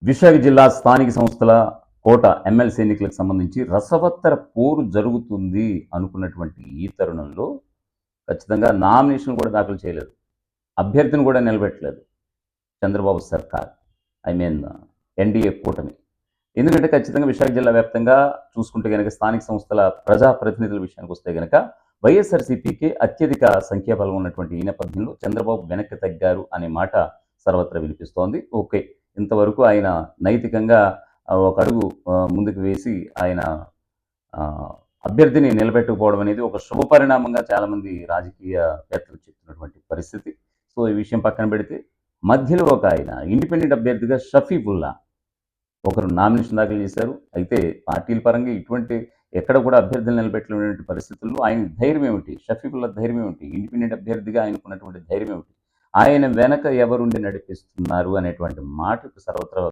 విశాఖ జిల్లా స్థానిక సంస్థల కోట ఎమ్మెల్సీ ఎన్నికలకు సంబంధించి రసవత్తర పోరు జరుగుతుంది అనుకున్నటువంటి ఈ తరుణంలో ఖచ్చితంగా నామినేషన్ కూడా దాఖలు చేయలేదు. అభ్యర్థిని కూడా నిలబెట్టలేదు చంద్రబాబు సర్కార్. ఐ మీన్ ఎన్డీఏ కూటమి. ఎందుకంటే ఖచ్చితంగా విశాఖ జిల్లా వ్యాప్తంగా చూసుకుంటే గనక స్థానిక సంస్థల ప్రజాప్రతినిధుల విషయానికి వస్తే గనక వైఎస్ఆర్సీపీకి అత్యధిక సంఖ్యాబలం ఉన్నటువంటి ఈ నేపథ్యంలో చంద్రబాబు వెనక్కి తగ్గారు అనే మాట సర్వత్రా వినిపిస్తోంది. ఓకే. ఇంతవరకు ఆయన నైతికంగా ఒక అడుగు ముందుకు వేసి ఆయన అభ్యర్థిని నిలబెట్టకపోవడం అనేది ఒక శుభపరిణామంగా చాలామంది రాజకీయవేత్తలు చెప్తున్నటువంటి పరిస్థితి. సో ఈ విషయం పక్కన పెడితే మధ్యలో ఒక ఆయన ఇండిపెండెంట్ అభ్యర్థిగా షఫీకుల్లా ఒకరు నామినేషన్ దాఖలు చేశారు. అయితే పార్టీల పరంగా ఇటువంటి ఎక్కడ కూడా అభ్యర్థులు నిలబెట్టలేనటువంటి పరిస్థితుల్లో ఆయన ధైర్యం ఏమిటి? షఫీకుల్లా ధైర్యం ఏమిటి? ఇండిపెండెంట్ అభ్యర్థిగా ఆయనకున్నటువంటి ధైర్యం ఏమిటి? ఆయన వెనక ఎవరుండి నడిపిస్తున్నారు అనేటువంటి మాటకు సర్వత్రా